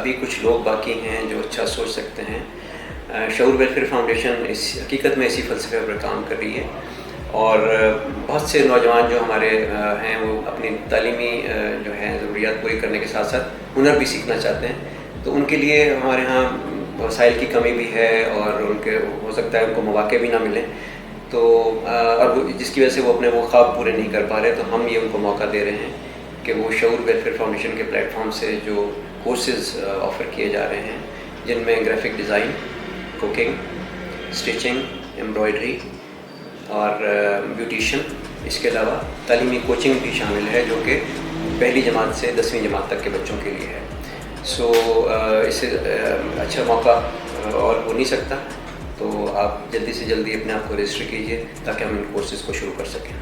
ابھی کچھ لوگ باقی ہیں جو اچھا سوچ سکتے ہیں. شعور ویلفیئر فاؤنڈیشن اس حقیقت میں اسی فلسفے پر کام کر رہی ہے, اور بہت سے نوجوان جو ہمارے ہیں وہ اپنی تعلیمی جو ہے ضروریات پوری کرنے کے ساتھ ساتھ ہنر بھی سیکھنا چاہتے ہیں. تو ان کے لیے ہمارے ہاں وسائل کی کمی بھی ہے, اور ان کے ہو سکتا ہے ان کو مواقع بھی نہ ملیں, تو اور جس کی وجہ سے وہ اپنے وہ خواب پورے نہیں کر پا رہے. تو ہم یہ ان کو موقع دے رہے ہیں کہ وہ شعور ویلفیئر فاؤنڈیشن کے پلیٹ فارم سے جو کورسز آفر کیے جا رہے ہیں, جن میں graphic design, cooking, stitching, embroidery اور بیوٹیشین, اس کے علاوہ تعلیمی کوچنگ بھی شامل ہے جو کہ پہلی جماعت سے 10ویں جماعت تک کے بچوں کے لیے ہے. سو اس سے اچھا موقع اور ہو نہیں سکتا. تو آپ جلدی سے جلدی اپنے آپ کو رجسٹر کیجیے تاکہ ہم ان کورسز کو شروع کر سکیں.